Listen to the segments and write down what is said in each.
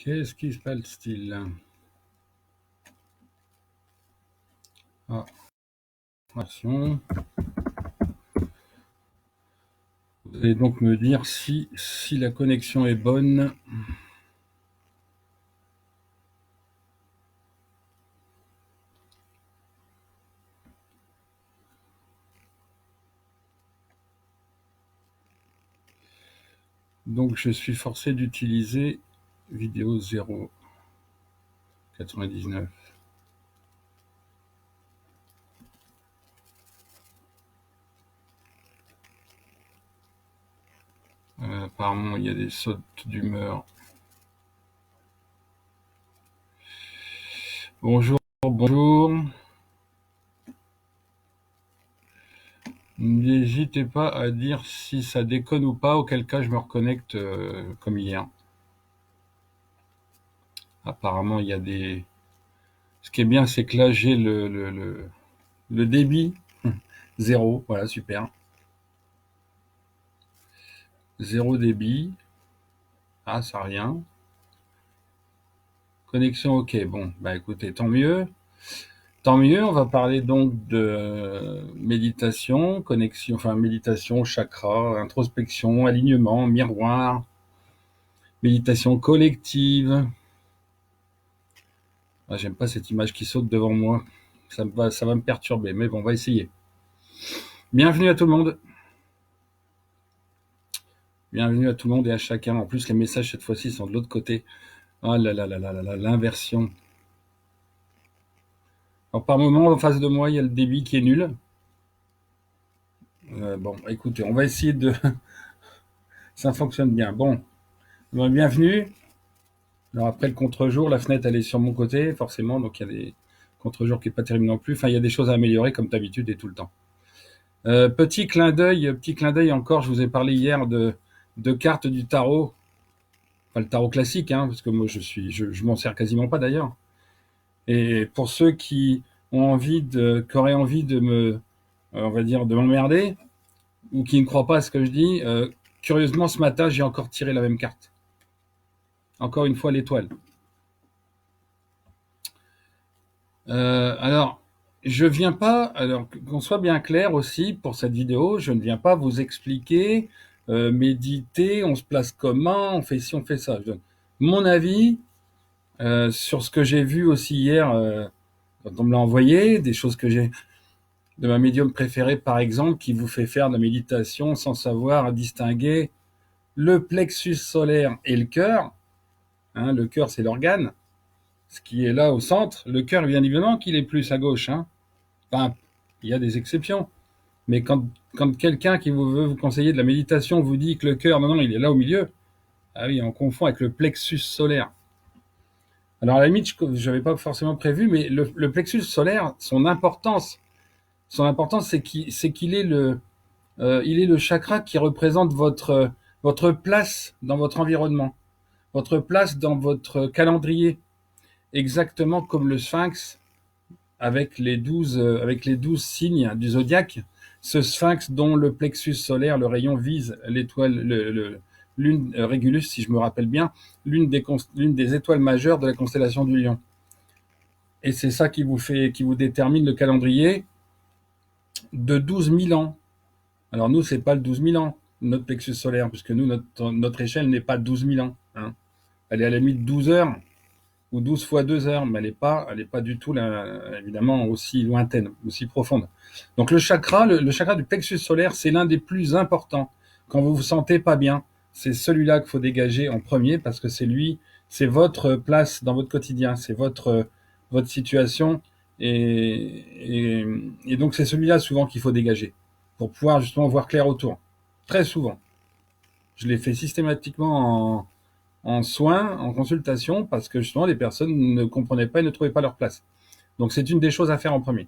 Qu'est-ce qui se passe-t-il? Ah, attention. Vous allez donc me dire si la connexion est bonne. Donc je suis forcé d'utiliser vidéo 0,99. Apparemment, il y a des sautes d'humeur. Bonjour, bonjour. N'hésitez pas à dire si ça déconne ou pas, auquel cas je me reconnecte comme hier. Apparemment, il y a des... Ce qui est bien, c'est que là, j'ai le débit. 0, voilà, super. 0 débit. Ah, ça rien. Connexion OK. Bon, bah écoutez, tant mieux. Tant mieux, on va parler donc de méditation, connexion, enfin méditation, chakra, introspection, alignement, miroir, méditation collective. Ah, j'aime pas cette image qui saute devant moi. Ça va me perturber, mais bon, on va essayer. Bienvenue à tout le monde. Bienvenue à tout le monde et à chacun. En plus, les messages cette fois-ci sont de l'autre côté. Ah là là là là là, l'inversion. Alors, par moment, en face de moi, il y a le débit qui est nul. Bon, écoutez, on va essayer de... Ça fonctionne bien. Bon, bienvenue. Alors après le contre-jour, la fenêtre, elle est sur mon côté, forcément, donc il y a des contre-jours qui n'est pas terrible non plus. Enfin, il y a des choses à améliorer, comme d'habitude et tout le temps. Petit clin d'œil encore, je vous ai parlé hier de cartes du tarot. Pas le tarot classique, hein, parce que moi, je m'en sers quasiment pas d'ailleurs. Et pour ceux qui auraient envie de me, on va dire, de m'emmerder, ou qui ne croient pas à ce que je dis, curieusement, ce matin, j'ai encore tiré la même carte. Encore une fois, l'étoile. Alors, je viens pas, alors qu'on soit bien clair aussi pour cette vidéo, je ne viens pas vous expliquer, méditer, on se place comment, on fait ci, on fait ça. Je donne mon avis sur ce que j'ai vu aussi hier quand on me l'a envoyé, des choses que j'ai de ma médium préférée par exemple, qui vous fait faire de la méditation sans savoir distinguer le plexus solaire et le cœur. Hein, le cœur, c'est l'organe, ce qui est là au centre. Le cœur, bien évidemment, qu'il est plus à gauche. Hein. Enfin, il y a des exceptions. Mais quand quelqu'un qui veut vous conseiller de la méditation vous dit que le cœur, non, il est là au milieu, ah oui, on confond avec le plexus solaire. Alors à la limite, je n'avais pas forcément prévu, mais le plexus solaire, son importance, c'est qu'il est il est le chakra qui représente votre place dans votre environnement, votre place dans votre calendrier, exactement comme le sphinx avec les 12 signes du zodiaque, ce sphinx dont le plexus solaire, le rayon vise l'étoile, lune Régulus, si je me rappelle bien, l'une des étoiles majeures de la constellation du Lion. Et c'est ça qui vous détermine le calendrier de 12 000 ans. Alors nous, c'est pas le 12 000 ans, notre plexus solaire, puisque nous, notre échelle n'est pas 12 000 ans. Hein. Elle est à la limite 12 heures, ou 12 fois 2 heures, mais elle est pas du tout, là, évidemment, aussi lointaine, aussi profonde. Donc le chakra, le chakra du plexus solaire, c'est l'un des plus importants. Quand vous vous sentez pas bien, c'est celui-là qu'il faut dégager en premier, parce que c'est votre place dans votre quotidien, c'est votre situation, et donc c'est celui-là souvent qu'il faut dégager, pour pouvoir justement voir clair autour. Très souvent. Je l'ai fait systématiquement en soins, en consultation, parce que justement les personnes ne comprenaient pas et ne trouvaient pas leur place. Donc c'est une des choses à faire en premier.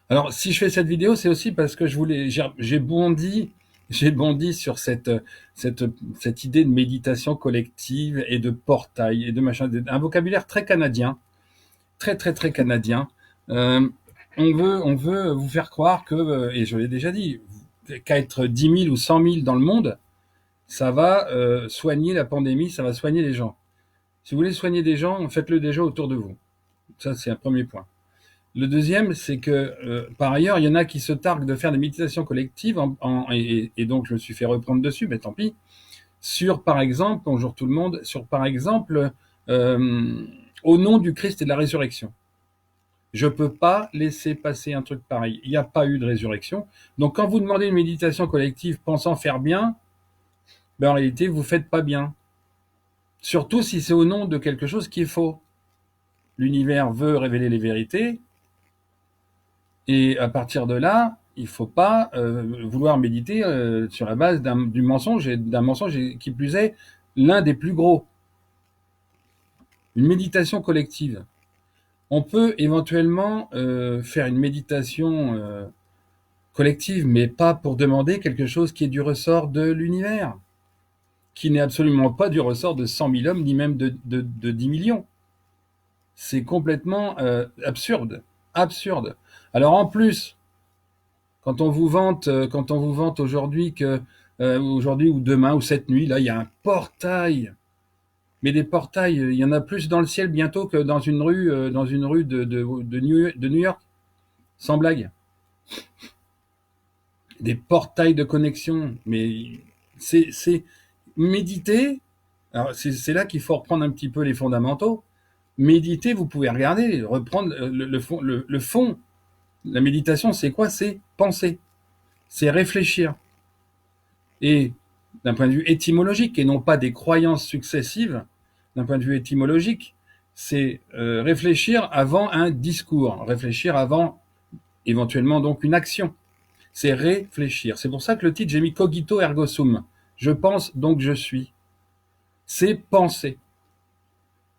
Alors si je fais cette vidéo, c'est aussi parce que j'ai bondi sur cette idée de méditation collective et de portail et de machin, un vocabulaire très canadien, très très très canadien. On veut vous faire croire que, et je l'ai déjà dit, qu'à être 10 000 ou 100 000 dans le monde, ça va soigner la pandémie, ça va soigner les gens. Si vous voulez soigner des gens, faites-le déjà autour de vous. Ça, c'est un premier point. Le deuxième, c'est que, par ailleurs, il y en a qui se targuent de faire des méditations collectives, et donc je me suis fait reprendre dessus, mais tant pis, sur, par exemple, bonjour tout le monde, sur, par exemple, euh, au nom du Christ et de la résurrection. Je ne peux pas laisser passer un truc pareil. Il n'y a pas eu de résurrection. Donc quand vous demandez une méditation collective pensant faire bien, ben en réalité, vous ne faites pas bien. Surtout si c'est au nom de quelque chose qui est faux. L'univers veut révéler les vérités, et à partir de là, il ne faut pas vouloir méditer sur la base d'un mensonge qui plus est l'un des plus gros. Une méditation collective. On peut éventuellement faire une méditation collective, mais pas pour demander quelque chose qui est du ressort de l'univers, qui n'est absolument pas du ressort de 100 000 hommes, ni même de 10 millions. C'est complètement absurde. Absurde. Alors en plus, quand on vous vante aujourd'hui que aujourd'hui ou demain ou cette nuit, là, il y a un portail. Mais des portails, il y en a plus dans le ciel bientôt que dans une rue de New York. Sans blague. Des portails de connexion. Mais c'est méditer. Alors c'est là qu'il faut reprendre un petit peu les fondamentaux. Méditer, vous pouvez regarder, reprendre le fond. La méditation, c'est quoi? C'est penser. C'est réfléchir. Et d'un point de vue étymologique, et non pas des croyances successives, d'un point de vue étymologique, c'est réfléchir avant un discours, réfléchir avant éventuellement donc une action. C'est réfléchir. C'est pour ça que le titre, j'ai mis cogito ergo sum. Je pense donc je suis. C'est penser.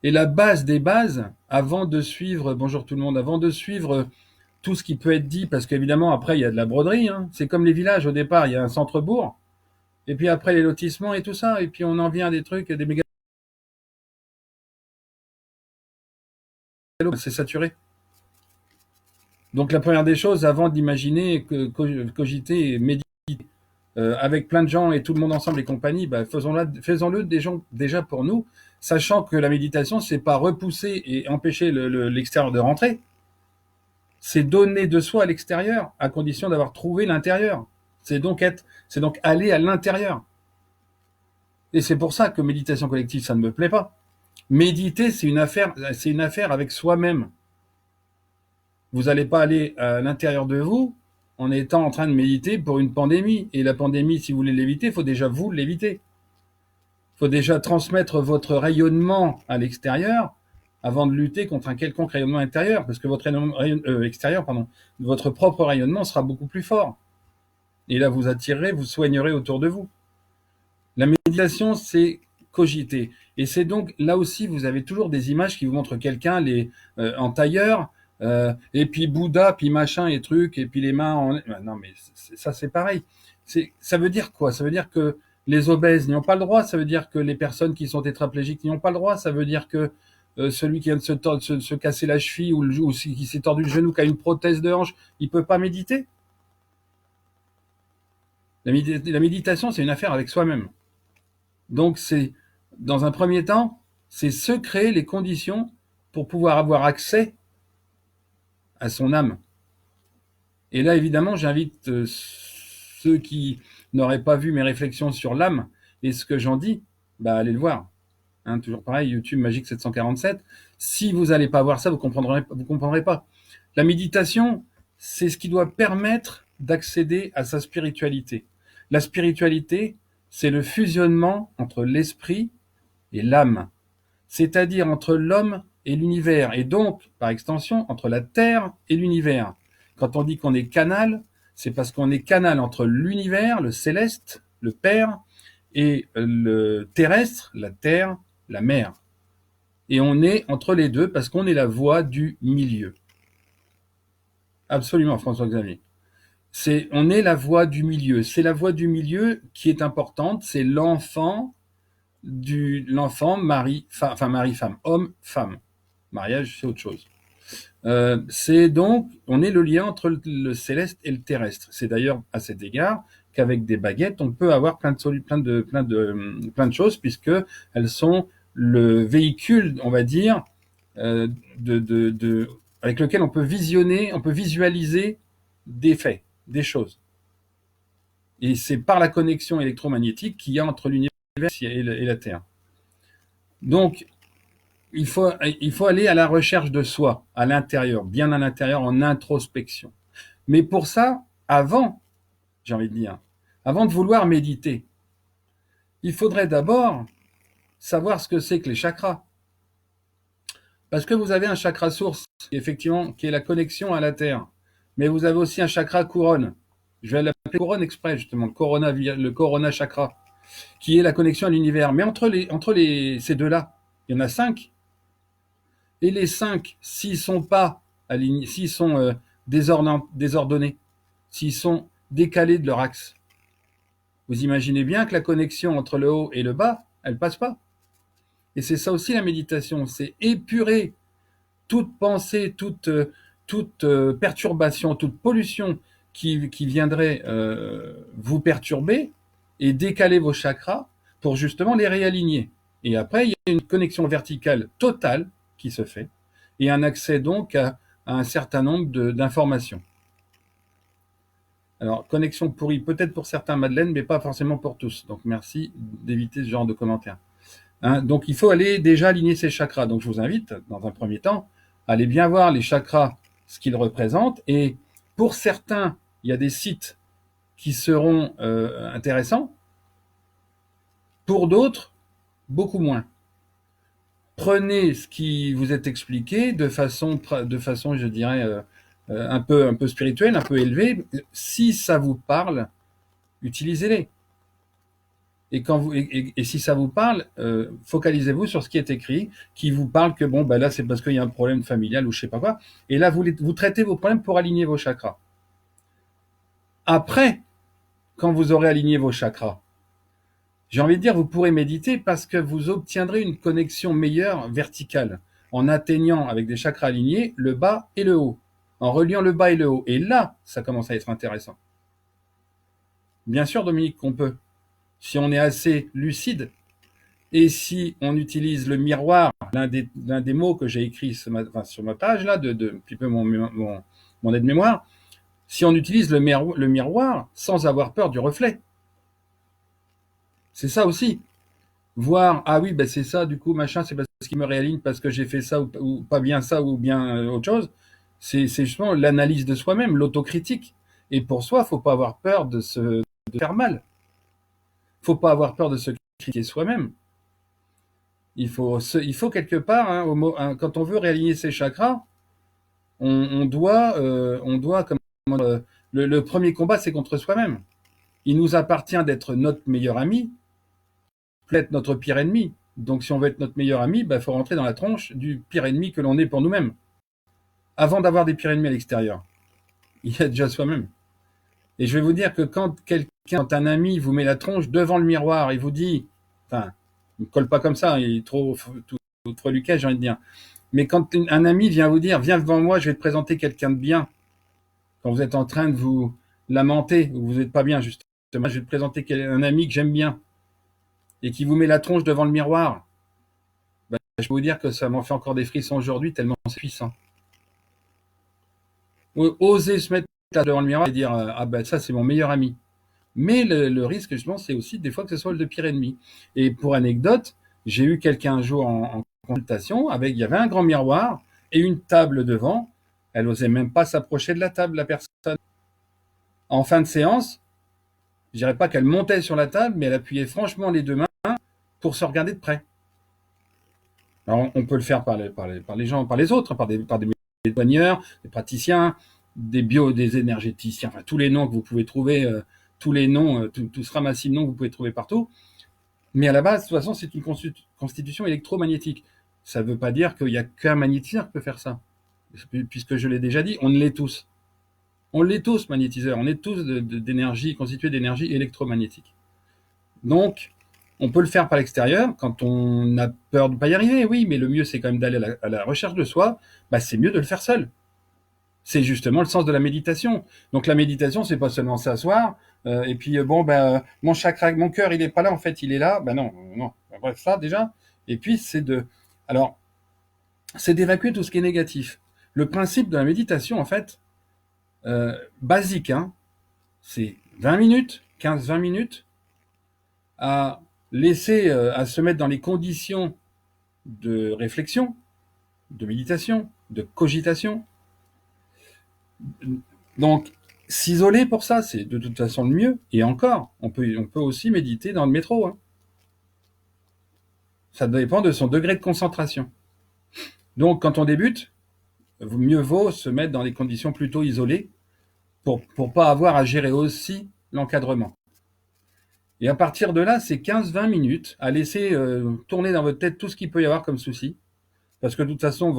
Et la base des bases, avant de suivre, bonjour tout le monde, avant de suivre tout ce qui peut être dit, parce qu'évidemment après il y a de la broderie, hein. C'est comme les villages au départ, il y a un centre-bourg, et puis après les lotissements et tout ça, et puis on en vient à des trucs, des méga, c'est saturé. Donc la première des choses, avant d'imaginer, cogiter et méditer avec plein de gens et tout le monde ensemble et compagnie, bah, faisons-le déjà pour nous, sachant que la méditation, c'est pas repousser et empêcher l'extérieur de rentrer, c'est donner de soi à l'extérieur, à condition d'avoir trouvé l'intérieur. C'est donc aller à l'intérieur. Et c'est pour ça que méditation collective, ça ne me plaît pas. Méditer, c'est une affaire avec soi-même. Vous n'allez pas aller à l'intérieur de vous en étant en train de méditer pour une pandémie. Et la pandémie, si vous voulez l'éviter, il faut déjà vous l'éviter. Il faut déjà transmettre votre rayonnement à l'extérieur avant de lutter contre un quelconque rayonnement intérieur, parce que votre extérieur, votre propre rayonnement sera beaucoup plus fort. Et là, vous attirerez, vous soignerez autour de vous. La méditation, c'est cogiter. Et c'est donc, là aussi, vous avez toujours des images qui vous montrent quelqu'un en tailleur, et puis Bouddha, puis machin et trucs, et puis les mains en... Non, mais ça, c'est pareil. Ça veut dire quoi? Ça veut dire que les obèses n'y ont pas le droit, ça veut dire que les personnes qui sont tétraplégiques n'y ont pas le droit, ça veut dire que celui qui vient de se casser la cheville ou qui s'est tordu le genou, qui a une prothèse de hanche, il peut pas méditer. La méditation, c'est une affaire avec soi-même. Donc c'est, dans un premier temps, c'est se créer les conditions pour pouvoir avoir accès à son âme. Et là, évidemment, j'invite ceux qui n'auraient pas vu mes réflexions sur l'âme et ce que j'en dis, bah allez le voir. Hein, toujours pareil, YouTube Magique 747. Si vous n'allez pas voir ça, vous comprendrez pas. La méditation, c'est ce qui doit permettre d'accéder à sa spiritualité. La spiritualité, c'est le fusionnement entre l'esprit et l'âme, c'est-à-dire entre l'homme et l'univers, et donc, par extension, entre la Terre et l'univers. Quand on dit qu'on est canal, c'est parce qu'on est canal entre l'univers, le céleste, le Père, et le terrestre, la Terre, la mer. Et on est entre les deux parce qu'on est la voie du milieu. Absolument, François-Xavier. On est la voie du milieu. C'est la voie du milieu qui est importante. C'est l'enfant mari-femme, homme-femme. Mariage, c'est autre chose. C'est donc, on est le lien entre le céleste et le terrestre. C'est d'ailleurs à cet égard qu'avec des baguettes, on peut avoir plein de choses puisque elles sont le véhicule, on va dire, avec lequel on peut visionner, on peut visualiser des faits, des choses. Et c'est par la connexion électromagnétique qu'il y a entre l'univers et la Terre. Donc, il faut aller à la recherche de soi, à l'intérieur, bien à l'intérieur, en introspection. Mais pour ça, j'ai envie de dire, avant de vouloir méditer, il faudrait d'abord savoir ce que c'est que les chakras. Parce que vous avez un chakra source, effectivement, qui est la connexion à la Terre. Mais vous avez aussi un chakra couronne. Je vais l'appeler couronne exprès, justement, le corona chakra, qui est la connexion à l'univers. Mais entre ces deux-là, il y en a 5. Et les 5, s'ils sont pas alignés, s'ils sont désordonnés, s'ils sont décalés de leur axe, vous imaginez bien que la connexion entre le haut et le bas, elle passe pas. Et c'est ça aussi la méditation, c'est épurer toute pensée, toute perturbation, toute pollution qui viendrait vous perturber et décaler vos chakras pour justement les réaligner. Et après, il y a une connexion verticale totale qui se fait et un accès donc à un certain nombre d'informations. Alors, connexion pourrie, peut-être pour certains, Madeleine, mais pas forcément pour tous. Donc, merci d'éviter ce genre de commentaires. Hein, donc, il faut aller déjà aligner ces chakras. Donc, je vous invite, dans un premier temps, à aller bien voir les chakras, ce qu'ils représentent. Et pour certains, il y a des sites qui seront intéressants. Pour d'autres, beaucoup moins. Prenez ce qui vous est expliqué de façon, je dirais, un peu spirituelle, un peu élevée. Si ça vous parle, utilisez-les. Et si ça vous parle, focalisez-vous sur ce qui est écrit, qui vous parle que bon, là c'est parce qu'il y a un problème familial ou je sais pas quoi. Et là vous traitez vos problèmes pour aligner vos chakras. Après, quand vous aurez aligné vos chakras, j'ai envie de dire, vous pourrez méditer parce que vous obtiendrez une connexion meilleure verticale en atteignant avec des chakras alignés le bas et le haut, en reliant le bas et le haut. Et là, ça commence à être intéressant. Bien sûr, Dominique, qu'on peut. Si on est assez lucide et si on utilise le miroir, l'un des mots que j'ai écrit sur ma page là, de un petit peu mon aide-mémoire, si on utilise le miroir sans avoir peur du reflet. C'est ça aussi. Voir, ah oui, c'est ça, du coup, machin, c'est parce qu'il me réaligne parce que j'ai fait ça ou pas bien ça ou bien autre chose. C'est justement l'analyse de soi-même, l'autocritique. Et pour soi, faut pas avoir peur de faire mal. Faut pas avoir peur de se critiquer soi-même. Il faut quelque part, quand on veut réaligner ses chakras, on doit, le premier combat, c'est contre soi-même. Il nous appartient d'être notre meilleur ami, peut-être notre pire ennemi. Donc, si on veut être notre meilleur ami, faut rentrer dans la tronche du pire ennemi que l'on est pour nous-mêmes. Avant d'avoir des pires ennemis à l'extérieur, il y a déjà soi-même. Et je vais vous dire que quand un ami vous met la tronche devant le miroir et vous dit, enfin, il ne colle pas comme ça, il est trop lucas, j'ai envie de dire. Mais quand un ami vient vous dire, viens devant moi, je vais te présenter quelqu'un de bien, quand vous êtes en train de vous lamenter, ou vous n'êtes pas bien, justement, je vais te présenter un ami que j'aime bien, et qui vous met la tronche devant le miroir, je peux vous dire que ça m'en fait encore des frissons aujourd'hui, tellement c'est puissant. Oser se mettre devant le miroir et dire, ça c'est mon meilleur ami. Mais le risque, justement, c'est aussi des fois que ce soit le pire ennemi. Et pour anecdote, j'ai eu quelqu'un un jour en consultation, il y avait un grand miroir et une table devant. Elle n'osait même pas s'approcher de la table, la personne. En fin de séance, je dirais pas qu'elle montait sur la table, mais elle appuyait franchement les deux mains pour se regarder de près. Alors, on peut le faire par les gens, par les autres, par des soigneurs, des praticiens, des énergéticiens, enfin tous les noms que vous pouvez trouver, tous les noms, tout ce ramassis de noms que vous pouvez trouver partout. Mais à la base, de toute façon, c'est une constitution électromagnétique. Ça ne veut pas dire qu'il n'y a qu'un magnétiseur qui peut faire ça. Puisque je l'ai déjà dit, on l'est tous. On l'est tous, magnétiseurs. On est tous d'énergie, constitués d'énergie électromagnétique. Donc, on peut le faire par l'extérieur quand on a peur de ne pas y arriver, oui, mais le mieux, c'est quand même d'aller à la recherche de soi. C'est mieux de le faire seul. C'est justement le sens de la méditation. Donc la méditation, c'est pas seulement s'asseoir et puis mon chakra, mon cœur, il est pas là, en fait, il est là. Non. Bref, ça déjà. Et puis, alors, c'est d'évacuer tout ce qui est négatif. Le principe de la méditation, en fait, basique, hein, c'est 20 minutes, 15-20 minutes, à laisser, à se mettre dans les conditions de réflexion, de méditation, de cogitation. Donc, s'isoler pour ça, c'est de toute façon le mieux. Et encore, on peut aussi méditer dans le métro, hein. Ça dépend de son degré de concentration. Donc, quand on débute, mieux vaut se mettre dans des conditions plutôt isolées pour pas avoir à gérer aussi l'encadrement. Et à partir de là, c'est 15-20 minutes à laisser tourner dans votre tête tout ce qu'il peut y avoir comme souci. Parce que de toute façon,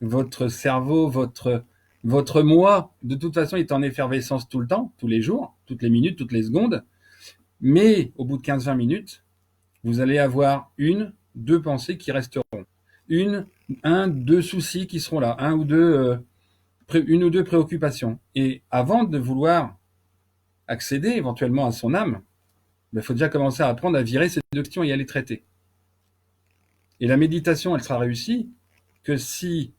votre cerveau, votre moi, de toute façon, est en effervescence tout le temps, tous les jours, toutes les minutes, toutes les secondes. Mais au bout de 15-20 minutes, vous allez avoir 1-2 pensées qui resteront. 1-2 soucis qui seront là. 1 ou 2 préoccupations. Et avant de vouloir accéder éventuellement à son âme, il faut déjà commencer à apprendre à virer ces deux questions et à les traiter. Et la méditation, elle sera réussie que si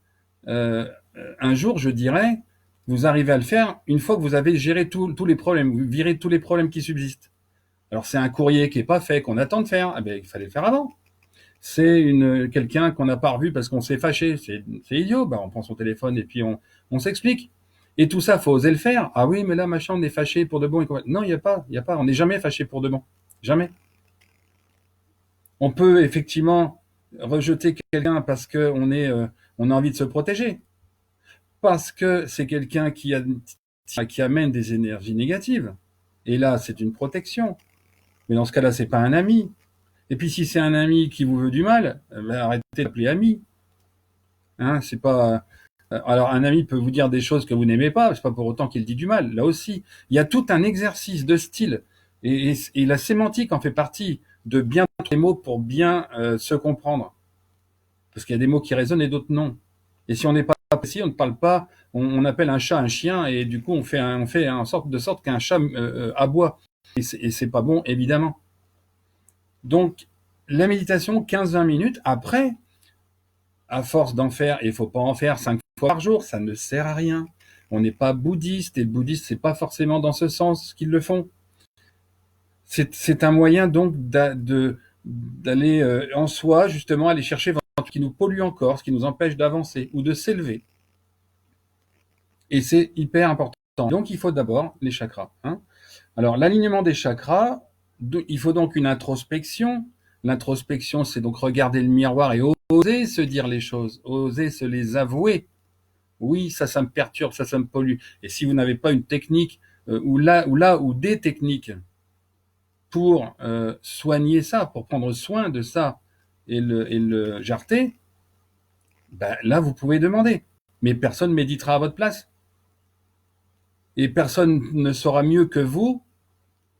un jour, je dirais, vous arrivez à le faire une fois que vous avez géré tous les problèmes, vous virez tous les problèmes qui subsistent. Alors c'est un courrier qui n'est pas fait, qu'on attend de faire, il fallait le faire avant. C'est quelqu'un qu'on n'a pas revu parce qu'on s'est fâché, c'est idiot, on prend son téléphone et puis on s'explique. Et tout ça, faut oser le faire. Ah oui, mais là, machin, on est fâché pour de bon. Non, il n'y a pas, on n'est jamais fâché pour de bon. Jamais. On peut effectivement rejeter quelqu'un parce qu'on on a envie de se protéger. Parce que c'est quelqu'un qui amène des énergies négatives. Et là, c'est une protection. Mais dans ce cas-là, c'est pas un ami. Et puis, si c'est un ami qui vous veut du mal, arrêtez d'appeler ami. Hein, c'est pas. Alors, un ami peut vous dire des choses que vous n'aimez pas, c'est pas pour autant qu'il dit du mal. Là aussi, il y a tout un exercice de style. Et la sémantique en fait partie, de bien les mots pour bien se comprendre. Parce qu'il y a des mots qui résonnent et d'autres non. Et si on n'est pas précis, on ne parle pas, on appelle un chat un chien, et du coup, on fait en sorte qu'un chat aboie. Et c'est pas bon, évidemment. Donc, la méditation, 15-20 minutes. Après, à force d'en faire, et il faut pas en faire 5 fois par jour, ça ne sert à rien. On n'est pas bouddhiste, et le bouddhiste, c'est pas forcément dans ce sens qu'ils le font. C'est un moyen donc d'aller en soi, justement, aller chercher ce qui nous pollue encore, ce qui nous empêche d'avancer ou de s'élever. Et c'est hyper important. Donc, il faut d'abord les chakras. Hein. Alors, l'alignement des chakras, il faut donc une introspection. L'introspection, c'est donc regarder le miroir et oser se dire les choses, oser se les avouer. Oui, ça me perturbe, ça me pollue. Et si vous n'avez pas une technique ou des techniques pour soigner ça, pour prendre soin de ça et le jarter, là, vous pouvez demander. Mais personne ne méditera à votre place. Et personne ne saura mieux que vous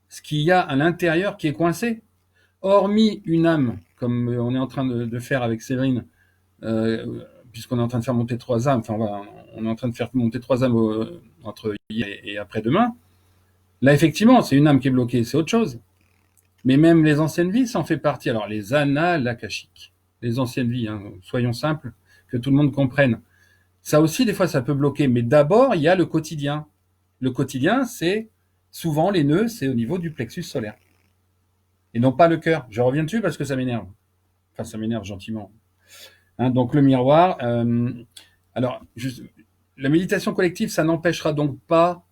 ce qu'il y a à l'intérieur qui est coincé. Hormis une âme, comme on est en train de faire avec Séverine, puisqu'on est en train de faire monter 3 âmes, on est en train de faire monter 3 âmes entre hier et après-demain. Là, effectivement, c'est une âme qui est bloquée, c'est autre chose. Mais même les anciennes vies, ça en fait partie. Alors, les annales akashiques, les anciennes vies, hein, soyons simples, que tout le monde comprenne. Ça aussi, des fois, ça peut bloquer. Mais d'abord, il y a le quotidien. Le quotidien, c'est souvent les nœuds, c'est au niveau du plexus solaire. Et non pas le cœur. Je reviens dessus parce que ça m'énerve. Enfin, ça m'énerve gentiment. Hein, donc, le miroir. La méditation collective, ça n'empêchera donc pas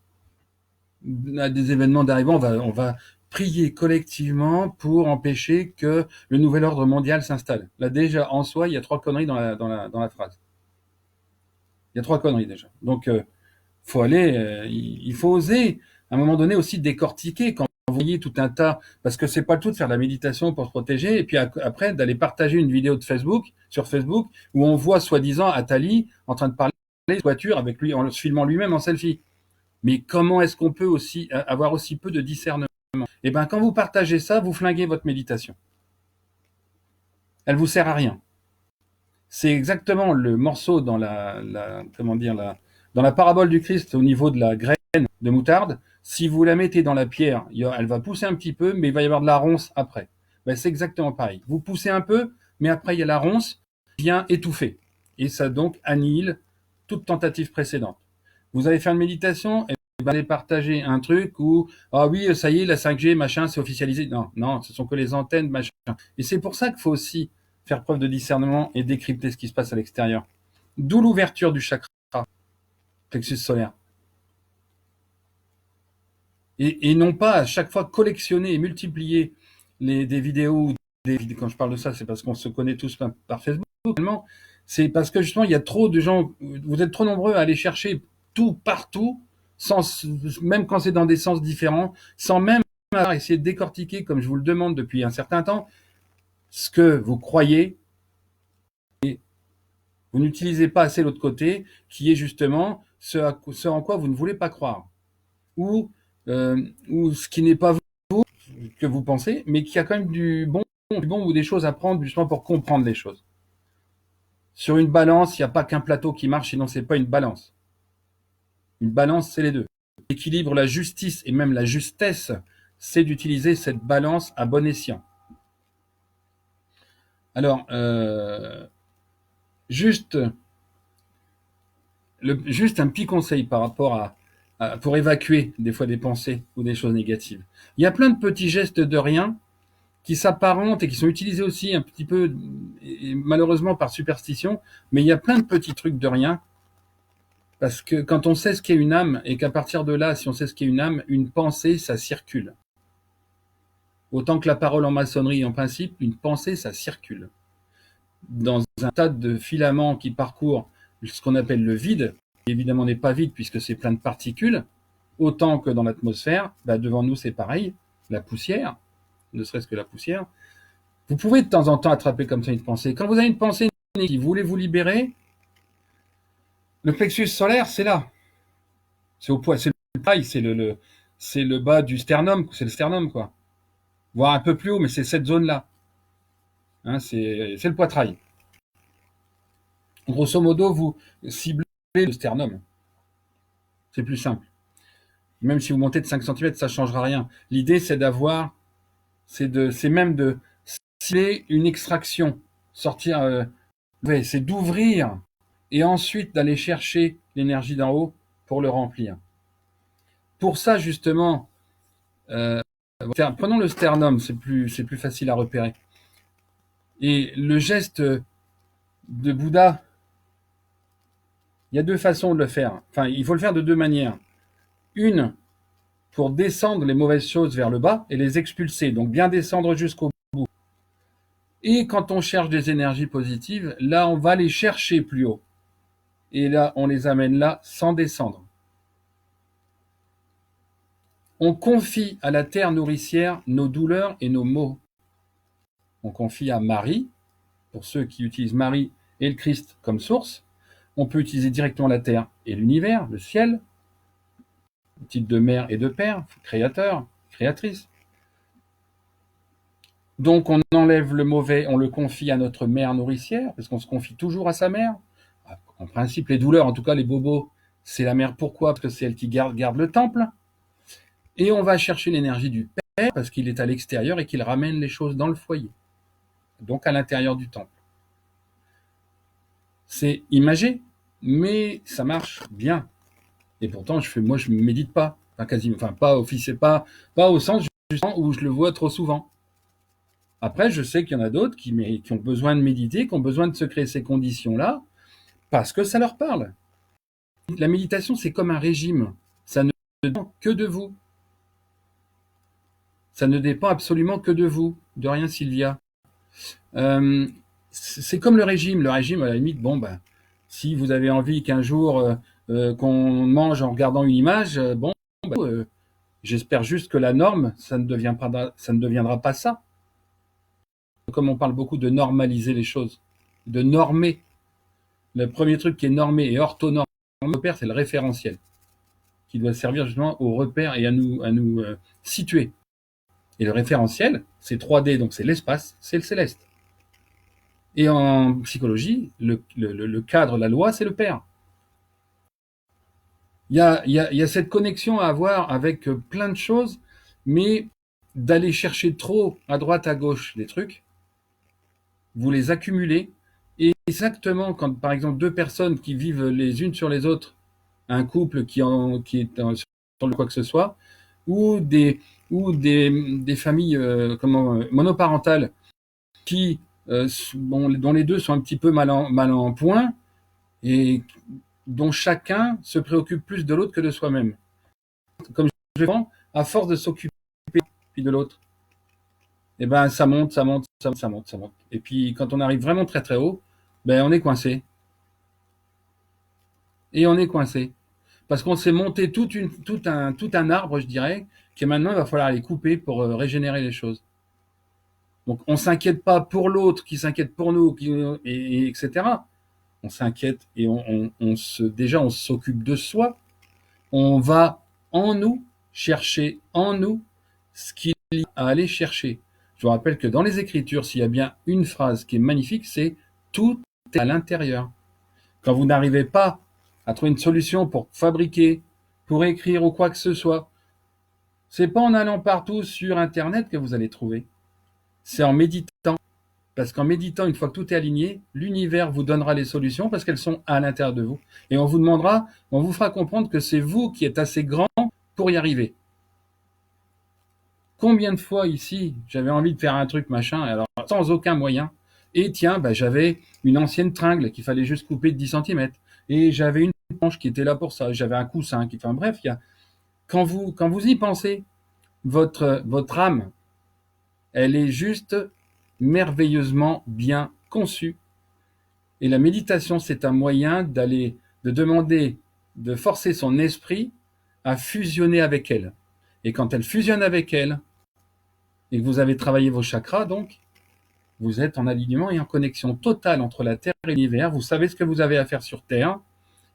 à des événements d'arriver. On va prier collectivement pour empêcher que le nouvel ordre mondial s'installe. Là, déjà, en soi, il y a 3 conneries dans la phrase. Il y a 3 conneries déjà. Donc, il faut oser, à un moment donné, aussi décortiquer quand vous voyez tout un tas, parce que c'est pas le tout de faire de la méditation pour se protéger, et puis après, d'aller partager une vidéo sur Facebook, où on voit, soi-disant, Attali en train de parler de voiture avec lui, en se filmant lui-même en selfie. Mais comment est-ce qu'on peut aussi avoir aussi peu de discernement? Quand vous partagez ça, vous flinguez votre méditation. Elle vous sert à rien. C'est exactement le morceau dans dans la parabole du Christ au niveau de la graine de moutarde. Si vous la mettez dans la pierre, elle va pousser un petit peu, mais il va y avoir de la ronce après. C'est exactement pareil. Vous poussez un peu, mais après il y a la ronce qui vient étouffer. Et ça donc annihile toute tentative précédente. Vous allez faire une méditation et vous allez partager un truc où, ah oui, ça y est, la 5G, machin, c'est officialisé. Non, non, ce sont que les antennes, machin. Et c'est pour ça qu'il faut aussi faire preuve de discernement et décrypter ce qui se passe à l'extérieur. D'où l'ouverture du chakra plexus solaire. Et non pas à chaque fois collectionner et multiplier des vidéos. Quand je parle de ça, c'est parce qu'on se connaît tous par Facebook. C'est parce que justement, il y a trop de gens, vous êtes trop nombreux à aller chercher tout partout, même quand c'est dans des sens différents, sans même essayer de décortiquer, comme je vous le demande depuis un certain temps, ce que vous croyez. Et vous n'utilisez pas assez l'autre côté, qui est justement ce en quoi vous ne voulez pas croire. Ou ce qui n'est pas vous que vous pensez, mais qui a quand même du bon ou des choses à prendre justement pour comprendre les choses. Sur une balance, il n'y a pas qu'un plateau qui marche, sinon c'est pas une balance. Une balance, c'est les deux. L'équilibre, la justice et même la justesse, c'est d'utiliser cette balance à bon escient. Alors, juste un petit conseil par rapport pour évacuer des fois des pensées ou des choses négatives. Il y a plein de petits gestes de rien qui s'apparentent et qui sont utilisés aussi un petit peu, et malheureusement par superstition, mais il y a plein de petits trucs de rien. Parce que quand on sait ce qu'est une âme, et qu'à partir de là, si on sait ce qu'est une âme, une pensée, ça circule. Autant que la parole en maçonnerie, en principe, une pensée, ça circule. Dans un tas de filaments qui parcourent ce qu'on appelle le vide, qui évidemment n'est pas vide puisque c'est plein de particules, autant que dans l'atmosphère, devant nous c'est pareil, la poussière, ne serait-ce que la poussière. Vous pouvez de temps en temps attraper comme ça une pensée. Quand vous avez une pensée qui voulez vous libérer, le plexus solaire, c'est là. C'est au poids, c'est le poitrail, c'est le bas du sternum, c'est le sternum, quoi. Voire un peu plus haut, mais c'est cette zone-là. Hein, c'est le poitrail. Grosso modo, vous ciblez le sternum. C'est plus simple. Même si vous montez de 5 cm, ça ne changera rien. L'idée, c'est même de cibler une extraction, sortir, c'est d'ouvrir et ensuite d'aller chercher l'énergie d'en haut pour le remplir. Pour ça, justement, prenons le sternum, c'est plus facile à repérer. Et le geste de Bouddha, il y a deux façons de le faire. Enfin, il faut le faire de deux manières. Une, pour descendre les mauvaises choses vers le bas et les expulser, donc bien descendre jusqu'au bout. Et quand on cherche des énergies positives, là, on va les chercher plus haut. Et là, on les amène là sans descendre. On confie à la terre nourricière nos douleurs et nos maux. On confie à Marie, pour ceux qui utilisent Marie et le Christ comme source. On peut utiliser directement la terre et l'univers, le ciel, au titre de mère et de père, créateur, créatrice. Donc on enlève le mauvais, on le confie à notre mère nourricière, parce qu'on se confie toujours à sa mère. En principe, les douleurs, en tout cas les bobos, c'est la mère. Pourquoi? Parce que c'est elle qui garde le temple. Et on va chercher l'énergie du père, parce qu'il est à l'extérieur et qu'il ramène les choses dans le foyer. Donc à l'intérieur du temple. C'est imagé, mais ça marche bien. Et pourtant, moi, je ne médite pas. Enfin, quasiment, enfin, pas officiel, pas au sens justement où je le vois trop souvent. Après, je sais qu'il y en a d'autres qui ont besoin de méditer, qui ont besoin de se créer ces conditions-là, parce que ça leur parle. La méditation, c'est comme un régime. Ça ne dépend que de vous. Ça ne dépend absolument que de vous. De rien, Sylvia. C'est comme le régime. Le régime, à la limite, si vous avez envie qu'un jour qu'on mange en regardant une image, j'espère juste que la norme, ça ne deviendra pas ça. Comme on parle beaucoup de normaliser les choses, de normer. Le premier truc qui est normé et orthonormé, c'est le référentiel, qui doit servir justement au repère et à nous situer. Et le référentiel, c'est 3D, donc c'est l'espace, c'est le céleste. Et en psychologie, le cadre, la loi, c'est le père. Il y a cette connexion à avoir avec plein de choses, mais d'aller chercher trop à droite, à gauche les trucs, vous les accumulez, et exactement quand, par exemple, deux personnes qui vivent les unes sur les autres, un couple qui est sur quoi que ce soit, ou des familles monoparentales qui, bon, dont les deux sont un petit peu mal en point, et dont chacun se préoccupe plus de l'autre que de soi-même. Comme je pense, à force de s'occuper puis de l'autre, et ben ça monte, ça monte, ça monte, ça monte, ça monte. Et puis quand on arrive vraiment très très haut, ben on est coincé. Et on est coincé. Parce qu'on s'est monté tout un arbre, je dirais, que maintenant il va falloir les couper pour régénérer les choses. Donc on s'inquiète pas pour l'autre, qui s'inquiète pour nous, etc. On s'inquiète et déjà on s'occupe de soi. On va en nous chercher en nous ce qu'il y a à aller chercher. Je vous rappelle que dans les Écritures, s'il y a bien une phrase qui est magnifique, c'est tout est à l'intérieur. Quand vous n'arrivez pas à trouver une solution pour fabriquer, pour écrire ou quoi que ce soit, c'est pas en allant partout sur Internet que vous allez trouver. C'est en méditant. Parce qu'en méditant, une fois que tout est aligné, l'univers vous donnera les solutions parce qu'elles sont à l'intérieur de vous. Et on vous demandera, on vous fera comprendre que c'est vous qui êtes assez grand pour y arriver. Combien de fois ici, j'avais envie de faire un truc machin, alors sans aucun moyen, et tiens, bah, j'avais une ancienne tringle qu'il fallait juste couper de 10 centimètres, et j'avais une planche qui était là pour ça, j'avais un coussin, enfin bref, quand vous y pensez, votre âme, elle est juste merveilleusement bien conçue. Et la méditation, c'est un moyen de demander, de forcer son esprit à fusionner avec elle. Et quand elle fusionne avec elle, et que vous avez travaillé vos chakras, donc, vous êtes en alignement et en connexion totale entre la Terre et l'univers. Vous savez ce que vous avez à faire sur Terre.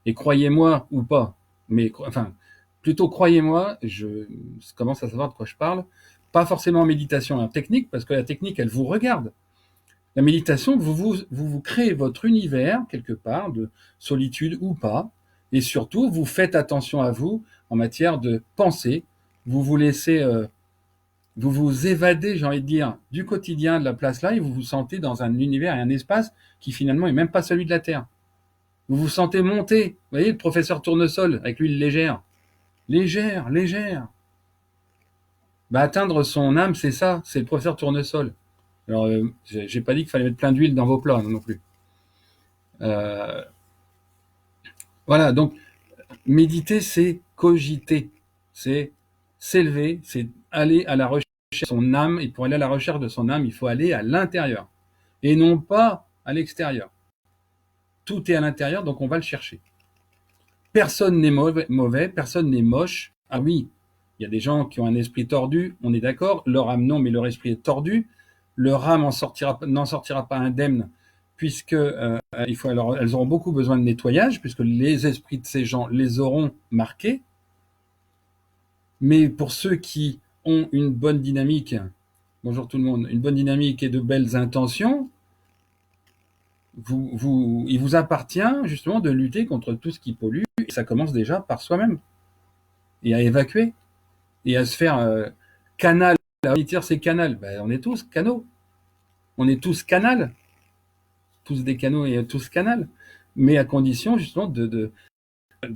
Et croyez-moi ou pas, mais enfin, plutôt croyez-moi, je commence à savoir de quoi je parle. Pas forcément en méditation et en technique, parce que la technique, elle vous regarde. La méditation, vous créez votre univers, quelque part, de solitude ou pas. Et surtout, vous faites attention à vous en matière de pensée. Vous vous laissez vous vous évadez, j'ai envie de dire, du quotidien de la place là et vous vous sentez dans un univers et un espace qui finalement est même pas celui de la Terre. Vous vous sentez monter. Vous voyez le professeur Tournesol avec l'huile légère. Légère, légère. Bah, atteindre son âme, c'est ça, c'est le professeur Tournesol. Alors, j'ai pas dit qu'il fallait mettre plein d'huile dans vos plats non plus. Euh, voilà, donc méditer, c'est cogiter, c'est s'élever, c'est aller à la recherche de son âme. Et pour aller à la recherche de son âme, il faut aller à l'intérieur et non pas à l'extérieur. Tout est à l'intérieur, donc on va le chercher. Personne n'est mauvais, personne n'est moche. Ah oui, il y a des gens qui ont un esprit tordu, on est d'accord. Leur âme non, mais leur esprit est tordu. Leur âme n'en sortira pas indemne, puisque elles auront beaucoup besoin de nettoyage, puisque les esprits de ces gens les auront marqués. Mais pour ceux qui ont une bonne dynamique, bonjour tout le monde, une bonne dynamique et de belles intentions, il vous appartient justement de lutter contre tout ce qui pollue, et ça commence déjà par soi-même, et à évacuer, et à se faire canal. La dire c'est canal, ben, on est tous canaux, on est tous canal, tous des canaux et tous canal, mais à condition justement de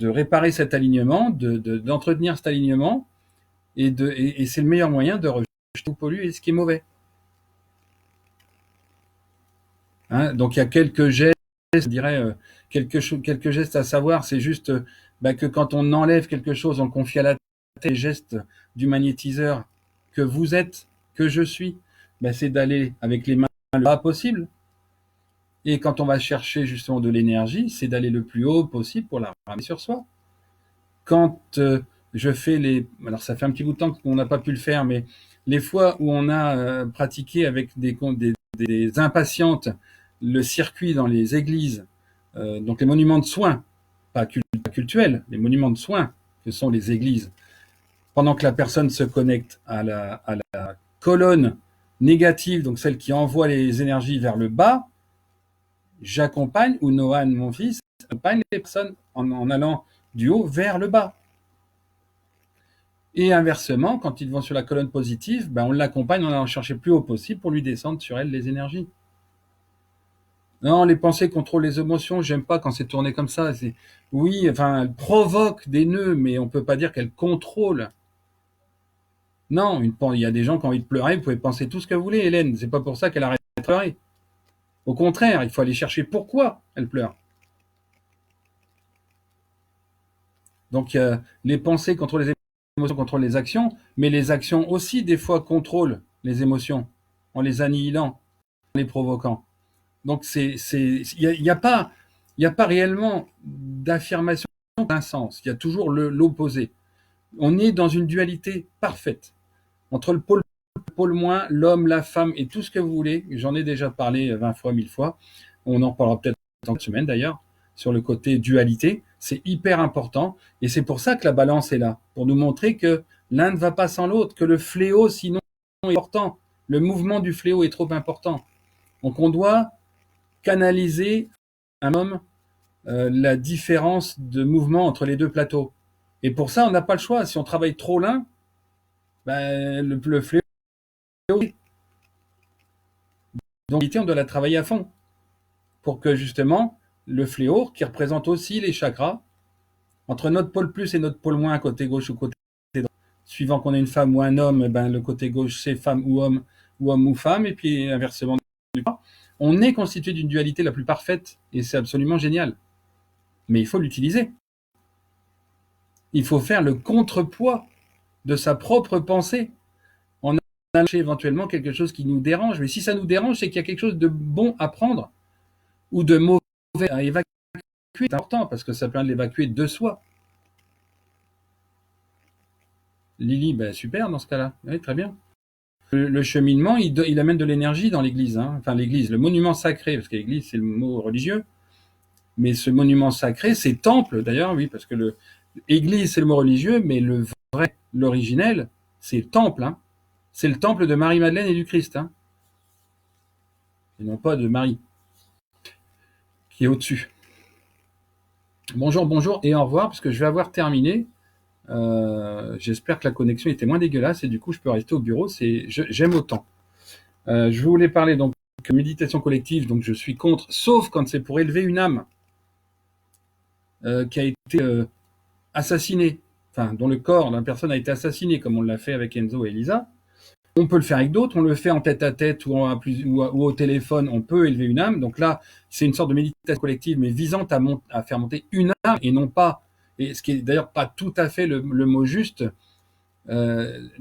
réparer cet alignement, d'entretenir cet alignement, et c'est le meilleur moyen de rejeter tout pollu et ce qui est mauvais. Hein, donc il y a quelques gestes, je dirais, quelques gestes à savoir, c'est juste que quand on enlève quelque chose, on confie à la tête les gestes du magnétiseur que vous êtes, que je suis, c'est d'aller avec les mains le bas possible. Et quand on va chercher justement de l'énergie, c'est d'aller le plus haut possible pour la ramener sur soi. Quand je fais alors ça fait un petit bout de temps qu'on n'a pas pu le faire, mais les fois où on a pratiqué avec des impatientes le circuit dans les églises, donc les monuments de soins, pas cultuels, les monuments de soins que sont les églises, pendant que la personne se connecte à la colonne négative, donc celle qui envoie les énergies vers le bas, j'accompagne, ou Noan, mon fils, accompagne les personnes en allant du haut vers le bas. Et inversement, quand ils vont sur la colonne positive, on l'accompagne en allant chercher plus haut possible pour lui descendre sur elle les énergies. Non, les pensées contrôlent les émotions. J'aime pas quand c'est tourné comme ça. Oui, enfin, elles provoquent des nœuds, mais on peut pas dire qu'elles contrôlent. Non, il y a des gens qui ont envie de pleurer. Vous pouvez penser tout ce que vous voulez, Hélène. C'est pas pour ça qu'elle arrête de pleurer. Au contraire, il faut aller chercher pourquoi elle pleure. Donc, les pensées contrôlent les émotions, contrôlent les actions, mais les actions aussi, des fois, contrôlent les émotions en les annihilant, en les provoquant. Donc, il y a pas réellement d'affirmation d'un sens. Il y a toujours l'opposé. On est dans une dualité parfaite entre le pôle moins, l'homme, la femme et tout ce que vous voulez. J'en ai déjà parlé 20 fois, 1000 fois. On en parlera peut-être dans une semaine d'ailleurs, sur le côté dualité. C'est hyper important. Et c'est pour ça que la balance est là, pour nous montrer que l'un ne va pas sans l'autre, que le fléau, sinon, est important. Le mouvement du fléau est trop important. Donc on doit canaliser un homme la différence de mouvement entre les deux plateaux. Et pour ça, on n'a pas le choix. Si on travaille trop l'un, ben, le fléau. Donc, on doit la travailler à fond pour que justement le fléau, qui représente aussi les chakras, entre notre pôle plus et notre pôle moins, côté gauche ou côté droit, suivant qu'on est une femme ou un homme, ben, le côté gauche c'est femme ou homme ou femme, et puis inversement. On est constitué d'une dualité la plus parfaite et c'est absolument génial. Mais il faut l'utiliser. Il faut faire le contrepoids de sa propre pensée en allant chercher éventuellement quelque chose qui nous dérange. Mais si ça nous dérange, c'est qu'il y a quelque chose de bon à prendre ou de mauvais à évacuer. C'est important parce que ça permet de l'évacuer de soi. Lily, ben super dans ce cas-là. Oui, très bien. Le cheminement, il amène de l'énergie dans l'église. Hein. Enfin, l'église, le monument sacré, parce que l'église, c'est le mot religieux. Mais ce monument sacré, c'est temple d'ailleurs, oui, parce que église, c'est le mot religieux, mais le vrai, l'originel, c'est le temple. Hein. C'est le temple de Marie-Madeleine et du Christ. Hein. Et non pas de Marie, qui est au-dessus. Bonjour, bonjour et au revoir, parce que je vais avoir terminé. J'espère que la connexion était moins dégueulasse et du coup je peux rester au bureau. J'aime autant. Je voulais parler donc de méditation collective, donc je suis contre, sauf quand c'est pour élever une âme qui a été assassinée, enfin dont le corps d'une personne a été assassiné, comme on l'a fait avec Enzo et Elisa. On peut le faire avec d'autres, on le fait en tête à tête ou au téléphone, on peut élever une âme. Donc là, c'est une sorte de méditation collective, mais visant à faire monter une âme et non pas, et ce qui est d'ailleurs pas tout à fait le mot juste, de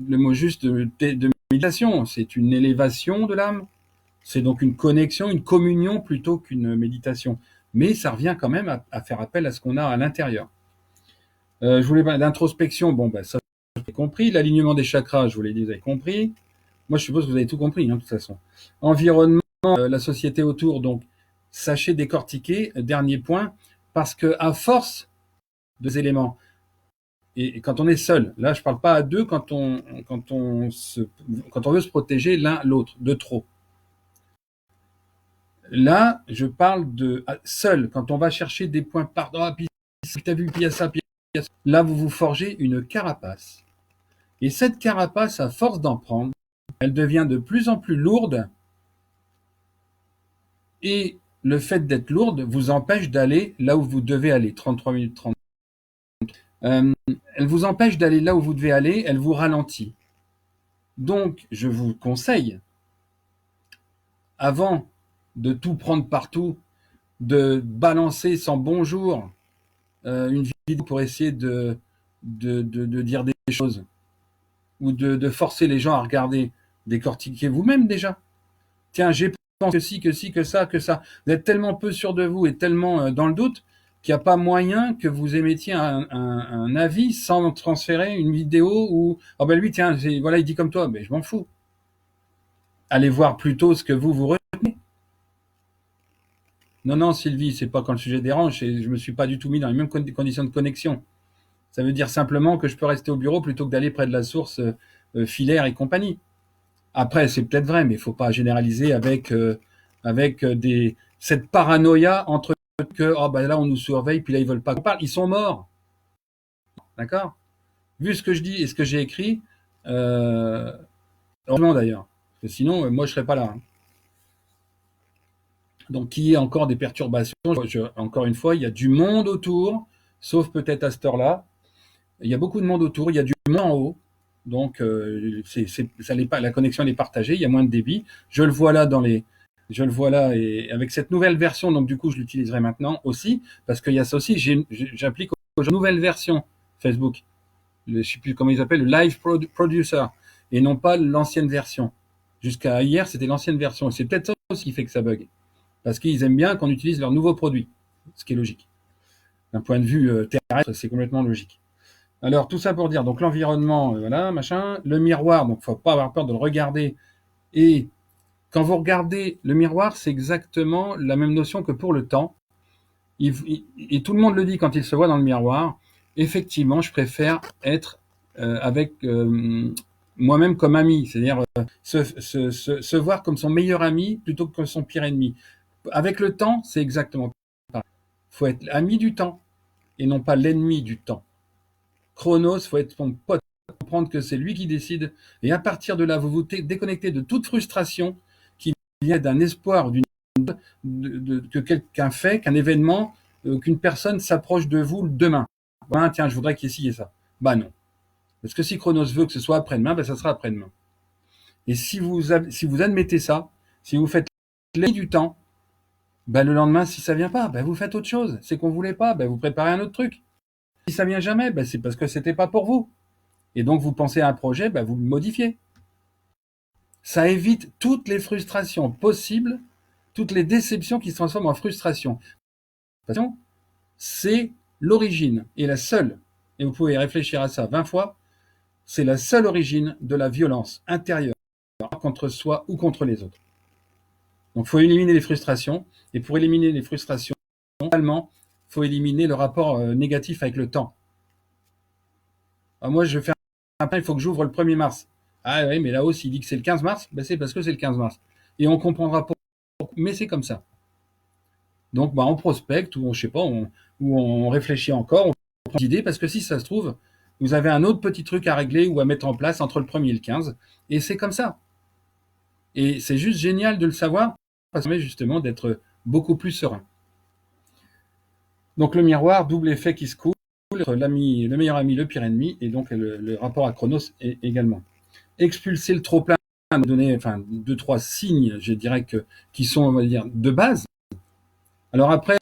méditation. C'est une élévation de l'âme, c'est donc une connexion, une communion plutôt qu'une méditation. Mais ça revient quand même à faire appel à ce qu'on a à l'intérieur. Je voulais parler d'introspection, bon, ben ça, j'ai compris. L'alignement des chakras, je vous l'ai dit, vous avez compris. Moi, je suppose que vous avez tout compris, hein, de toute façon. Environnement, la société autour, donc, sachez décortiquer, dernier point, parce que à force de éléments, et quand on est seul, là, je parle pas à deux quand on veut se protéger l'un l'autre, de trop. Là, je parle de seul, quand on va chercher des points par, oh, puis t'as vu, puis il y a ça, puis il y a ça. Là, vous vous forgez une carapace. Et cette carapace, à force d'en prendre, elle devient de plus en plus lourde et le fait d'être lourde vous empêche d'aller là où vous devez aller. 33 minutes 30. Elle vous empêche d'aller là où vous devez aller, elle vous ralentit. Donc, je vous conseille, avant de tout prendre partout, de balancer sans bonjour une vidéo pour essayer de dire des choses ou de forcer les gens à regarder, décortiquer vous-même déjà. Tiens, j'ai pensé que si, que ça, que ça. Vous êtes tellement peu sûr de vous et tellement dans le doute qu'il n'y a pas moyen que vous émettiez un avis sans transférer une vidéo où oh ben lui tiens voilà il dit comme toi, mais je m'en fous. Allez voir plutôt ce que vous retenez. Non Sylvie, c'est pas quand le sujet dérange, je me suis pas du tout mis dans les mêmes conditions de connexion. Ça veut dire simplement que je peux rester au bureau plutôt que d'aller près de la source filaire et compagnie. Après c'est peut-être vrai, mais il faut pas généraliser avec cette paranoïa entre que oh ben là on nous surveille puis là ils veulent pas qu'on parle, ils sont morts. D'accord. Vu ce que je dis et ce que j'ai écrit, heureusement d'ailleurs, parce que sinon moi je serais pas là. Hein. Donc, qui est encore des perturbations. Encore une fois, il y a du monde autour, sauf peut-être à cette heure-là. Il y a beaucoup de monde autour, il y a du monde en haut. Donc, la connexion elle est partagée, il y a moins de débit. Je le vois là et avec cette nouvelle version, donc du coup, je l'utiliserai maintenant aussi, parce qu'il y a ça aussi, j'applique aux nouvelles versions Facebook. Je ne sais plus comment ils appellent, le Live Producer, et non pas l'ancienne version. Jusqu'à hier, c'était l'ancienne version. Et c'est peut-être ça aussi qui fait que ça bug. Parce qu'ils aiment bien qu'on utilise leurs nouveaux produits, ce qui est logique. D'un point de vue terrestre, c'est complètement logique. Alors, tout ça pour dire, donc l'environnement, voilà, machin. Le miroir, donc faut pas avoir peur de le regarder. Et quand vous regardez le miroir, c'est exactement la même notion que pour le temps. Et tout le monde le dit quand il se voit dans le miroir. Effectivement, je préfère être avec moi-même comme ami, c'est-à-dire se voir comme son meilleur ami plutôt que comme son pire ennemi. Avec le temps, c'est exactement pareil. Il faut être ami du temps et non pas l'ennemi du temps. Chronos, faut être son pote, comprendre que c'est lui qui décide. Et à partir de là, vous vous déconnectez de toute frustration qui vient d'un espoir, que quelqu'un fait, qu'un événement, qu'une personne s'approche de vous demain. Ben, tiens, je voudrais qu'il y ait ça. Bah non. Parce que si Chronos veut que ce soit après-demain, ben ça sera après-demain. Et si vous admettez ça, si vous faites l'ennemi du temps, ben le lendemain, si ça vient pas, ben vous faites autre chose. C'est qu'on voulait pas, ben vous préparez un autre truc. Si ça vient jamais, ben c'est parce que c'était pas pour vous. Et donc vous pensez à un projet, ben vous le modifiez. Ça évite toutes les frustrations possibles, toutes les déceptions qui se transforment en frustration. C'est l'origine, et la seule, et vous pouvez réfléchir à ça 20 fois, c'est la seule origine de la violence intérieure contre soi ou contre les autres. Donc il faut éliminer les frustrations, et pour éliminer les frustrations, normalement, il faut éliminer le rapport négatif avec le temps. Alors moi, je vais faire un plan, il faut que j'ouvre le 1er mars. Ah oui, mais là-haut, s'il dit que c'est le 15 mars, ben c'est parce que c'est le 15 mars. Et on comprendra pourquoi, mais c'est comme ça. Donc, on prospecte, ou je sais pas, ou on réfléchit encore, on prend des idées, parce que si ça se trouve, vous avez un autre petit truc à régler ou à mettre en place entre le 1er et le 15, et c'est comme ça. Et c'est juste génial de le savoir, ça permet justement d'être beaucoup plus serein. Donc le miroir, double effet qui se coule, le meilleur ami, le pire ennemi, et donc le rapport à Chronos également. Expulser le trop-plein, donner 2-3 signes, je dirais, qui sont, on va dire, de base. Alors après,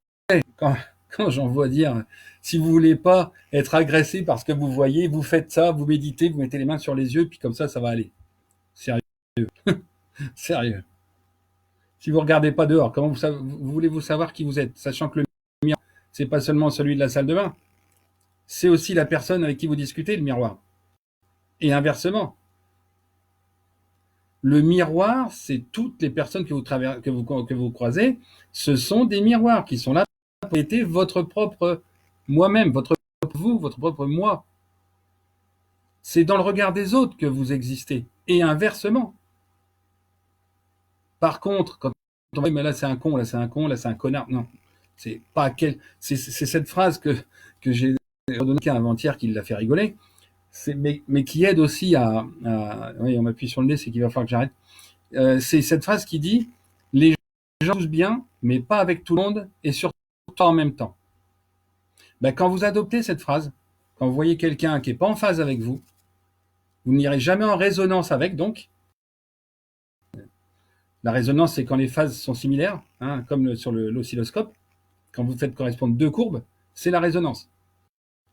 quand j'en vois dire, si vous voulez pas être agressé par ce que vous voyez, vous faites ça, vous méditez, vous mettez les mains sur les yeux, puis comme ça va aller. Sérieux. Sérieux. Si vous regardez pas dehors, comment voulez-vous savoir qui vous êtes, sachant que le miroir, c'est pas seulement celui de la salle de bain, c'est aussi la personne avec qui vous discutez, le miroir. Et inversement. Le miroir, c'est toutes les personnes que vous croisez, ce sont des miroirs qui sont là pour être votre propre moi-même, votre propre vous, votre propre moi. C'est dans le regard des autres que vous existez, et inversement. Par contre, quand on dit mais là c'est un con, là c'est un con, là c'est un connard, non, c'est pas c'est cette phrase que j'ai redonnée avant-hier qui l'a fait rigoler, mais qui aide aussi oui, on m'appuie sur le nez, c'est qu'il va falloir que j'arrête. C'est cette phrase qui dit les gens tous bien, mais pas avec tout le monde et surtout pas en même temps. Ben, quand vous adoptez cette phrase, quand vous voyez quelqu'un qui est pas en phase avec vous, vous n'irez jamais en résonance avec, donc. La résonance, c'est quand les phases sont similaires, comme sur l'oscilloscope. Quand vous faites correspondre deux courbes, c'est la résonance.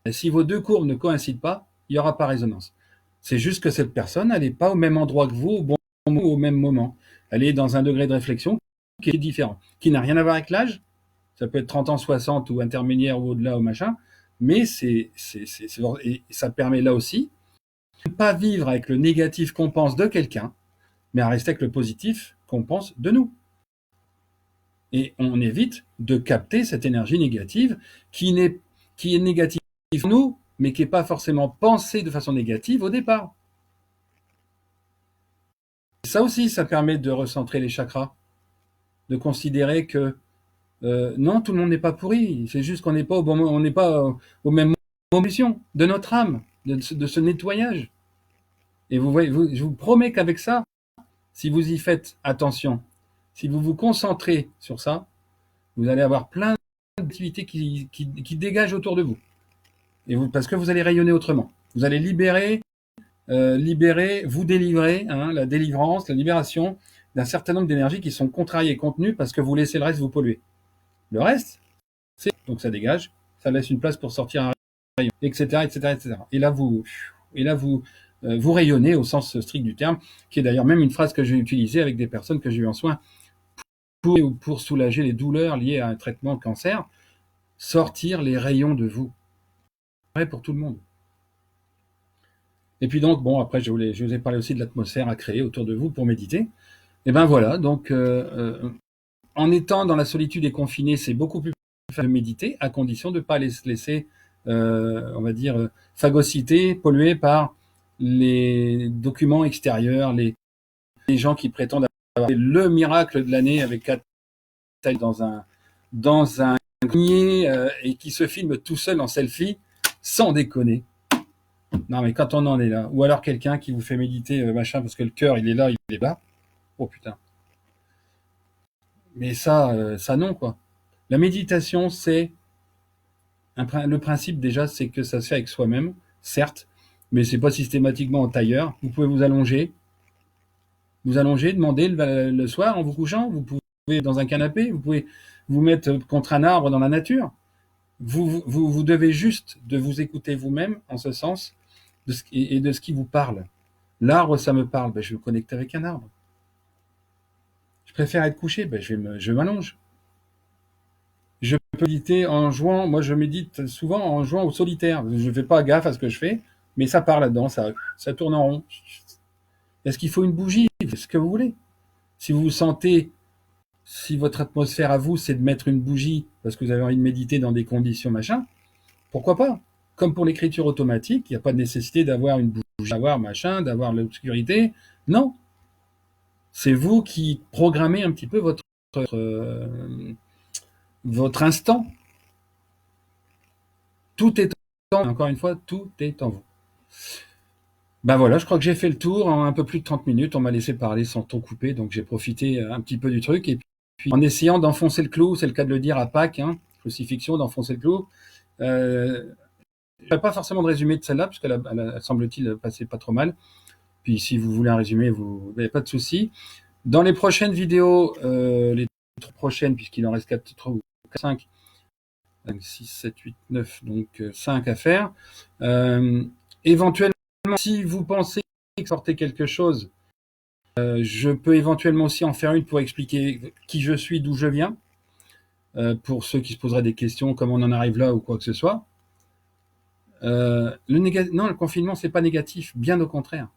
Et si vos deux courbes ne coïncident pas, il n'y aura pas résonance. C'est juste que cette personne, elle n'est pas au même endroit que vous, au bon moment, au même moment. Elle est dans un degré de réflexion qui est différent, qui n'a rien à voir avec l'âge. Ça peut être 30 ans, 60 ou intermédiaire ou au-delà ou machin. Mais et ça permet là aussi de ne pas vivre avec le négatif qu'on pense de quelqu'un, mais à rester avec le positif qu'on pense de nous. Et on évite de capter cette énergie négative qui est négative pour nous, mais qui n'est pas forcément pensée de façon négative au départ. Et ça aussi, ça permet de recentrer les chakras, de considérer que non, tout le monde n'est pas pourri, c'est juste qu'on n'est pas on n'est pas au même moment de notre âme, de ce nettoyage. Et vous voyez, je vous promets qu'avec ça, si vous y faites attention, Si vous vous concentrez sur ça, vous allez avoir plein d'activités qui dégagent autour de vous. Parce que vous allez rayonner autrement. Vous allez libérer, vous délivrer, hein, la délivrance, la libération d'un certain nombre d'énergies qui sont contrariées et contenues parce que vous laissez le reste vous polluer. Le reste, donc ça dégage, ça laisse une place pour sortir un rayon, etc., etc., etc. Et là, vous rayonnez au sens strict du terme, qui est d'ailleurs même une phrase que j'ai utilisée avec des personnes que j'ai eu en soins pour soulager les douleurs liées à un traitement de cancer, sortir les rayons de vous. Vrai pour tout le monde. Et puis donc, bon, après, je vous ai parlé aussi de l'atmosphère à créer autour de vous pour méditer. Et ben voilà, donc en étant dans la solitude et confiné, c'est beaucoup plus facile de méditer, à condition de ne pas se laisser, on va dire, phagocyter, polluer par les documents extérieurs, les gens qui prétendent avoir le miracle de l'année avec 4 tailles dans un grenier et qui se filment tout seul en selfie, sans déconner. Non, mais quand on en est là, ou alors quelqu'un qui vous fait méditer, machin, parce que le cœur, il est là, il est bas. Oh putain. Mais ça non, quoi. La méditation, c'est le principe déjà, c'est que ça se fait avec soi-même, certes, mais c'est pas systématiquement en tailleur. Vous pouvez vous allonger, demander le soir en vous couchant. Vous pouvez dans un canapé, vous pouvez vous mettre contre un arbre dans la nature. Vous devez juste de vous écouter vous-même en ce sens et de ce qui vous parle. L'arbre, ça me parle, ben, je vais me connecter avec un arbre. Je préfère être couché, ben, je m'allonge. Je peux méditer en jouant, moi je médite souvent en jouant au solitaire. Je ne fais pas gaffe à ce que je fais, mais ça part là-dedans, ça tourne en rond. Est-ce qu'il faut une bougie? C'est ce que vous voulez. Si vous vous sentez, si votre atmosphère à vous, c'est de mettre une bougie parce que vous avez envie de méditer dans des conditions machin, pourquoi pas? Comme pour l'écriture automatique, il n'y a pas de nécessité d'avoir une bougie, d'avoir machin, d'avoir l'obscurité. Non. C'est vous qui programmez un petit peu votre instant. Tout est en vous. Encore une fois, tout est en vous. Ben voilà, je crois que j'ai fait le tour en un peu plus de 30 minutes. On m'a laissé parler sans ton couper, donc j'ai profité un petit peu du truc. Et puis en essayant d'enfoncer le clou, c'est le cas de le dire à Pâques, hein, crucifixion, d'enfoncer le clou. Je ne ferai pas forcément de résumé de celle-là, parce qu'elle semble-t-il, passait pas trop mal. Puis si vous voulez un résumé, vous n'avez pas de souci. Dans les prochaines vidéos, les prochaines, puisqu'il en reste 4, 5, 6, 7, 8, 9, donc 5 à faire. Éventuellement, si vous pensez sortir quelque chose, je peux éventuellement aussi en faire une pour expliquer qui je suis, d'où je viens, pour ceux qui se poseraient des questions, comment on en arrive là ou quoi que ce soit. Non, le confinement, c'est pas négatif, bien au contraire.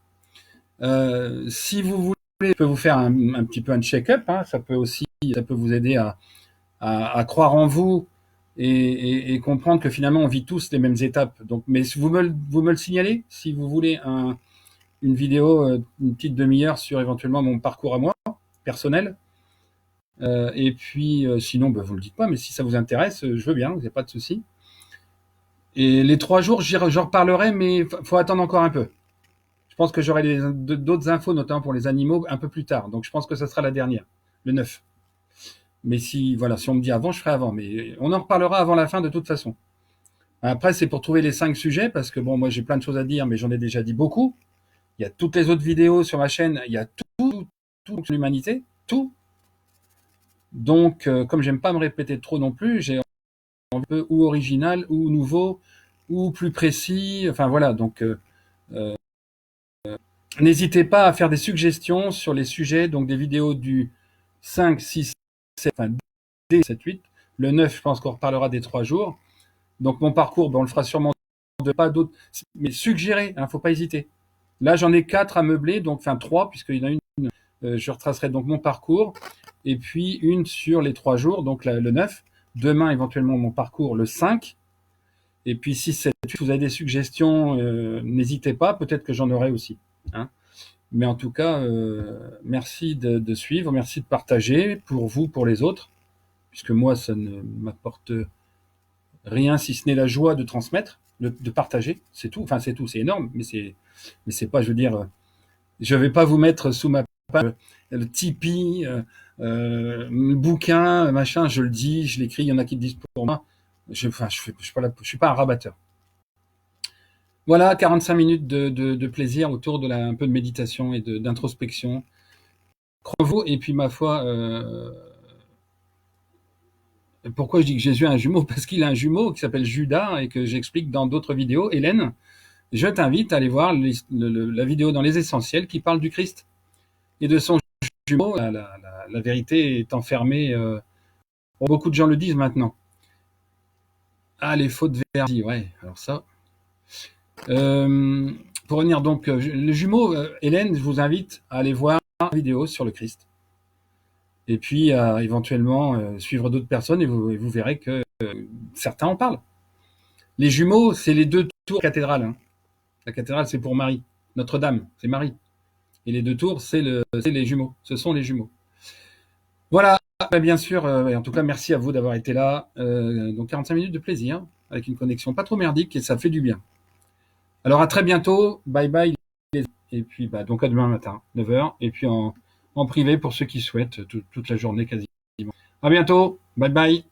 Si vous voulez, je peux vous faire un petit peu un check-up, hein, ça peut vous aider à croire en vous et comprendre que finalement on vit tous les mêmes étapes. Donc, mais vous me le signalez si vous voulez une vidéo, une petite demi-heure sur éventuellement mon parcours à moi personnel. Et puis sinon, vous le dites pas, mais si ça vous intéresse, je veux bien, il n'y a pas de souci. Et les 3 jours, j'en reparlerai, mais faut attendre encore un peu. Je pense que j'aurai d'autres infos, notamment pour les animaux, un peu plus tard. Donc je pense que ça sera la dernière, le 9. Mais si on me dit avant, je ferai avant. Mais on en reparlera avant la fin de toute façon. Après, c'est pour trouver les 5 sujets, parce que bon, moi j'ai plein de choses à dire, mais j'en ai déjà dit beaucoup. Il y a toutes les autres vidéos sur ma chaîne, il y a tout sur l'humanité, tout. Donc, comme j'aime pas me répéter trop non plus, j'ai un peu ou original, ou nouveau, ou plus précis. Enfin voilà, donc n'hésitez pas à faire des suggestions sur les sujets, donc des vidéos du 5, 6, 7, enfin 7, 8. Le 9, je pense qu'on reparlera des 3 jours. Donc mon parcours, on le fera sûrement pas d'autres, mais suggérez, hein, faut pas hésiter. Là, j'en ai 4 à meubler, donc 3, puisqu'il y en a une, je retracerai donc mon parcours, et puis une sur les 3 jours, donc le 9. Demain, éventuellement, mon parcours, le 5. Et puis 6, 7, 8, vous avez des suggestions, n'hésitez pas, peut-être que j'en aurai aussi. Hein. Mais en tout cas, merci de suivre, merci de partager, pour vous, pour les autres, puisque moi, ça ne m'apporte rien si ce n'est la joie de transmettre, de partager, c'est tout. Enfin, c'est tout, c'est énorme, mais c'est pas, je veux dire, je vais pas vous mettre sous ma le Tipeee, le bouquin, machin, je le dis, je l'écris, il y en a qui le disent pour moi. Je suis pas un rabatteur. Voilà, 45 minutes de plaisir autour de un peu de méditation et d'introspection. Creveau, et puis ma foi, pourquoi je dis que Jésus a un jumeau? Parce qu'il a un jumeau qui s'appelle Judas et que j'explique dans d'autres vidéos. Hélène, je t'invite à aller voir la vidéo dans les essentiels qui parle du Christ et de son jumeau. La vérité est enfermée. Beaucoup de gens le disent maintenant. Ah, les fautes de Verdi, ouais, alors ça. Pour revenir donc, le jumeau, Hélène, je vous invite à aller voir la vidéo sur le Christ. Et puis, éventuellement, suivre d'autres personnes et vous verrez que certains en parlent. Les jumeaux, c'est les deux tours de la cathédrale. Hein. La cathédrale, c'est pour Marie. Notre-Dame, c'est Marie. Et les deux tours, c'est les jumeaux. Ce sont les jumeaux. Voilà, bien sûr. En tout cas, merci à vous d'avoir été là. Donc, 45 minutes de plaisir, avec une connexion pas trop merdique, et ça fait du bien. Alors, à très bientôt. Bye bye. Et puis, donc à demain matin, 9h. Et puis, en privé, pour ceux qui souhaitent, toute la journée quasiment. À bientôt. Bye bye.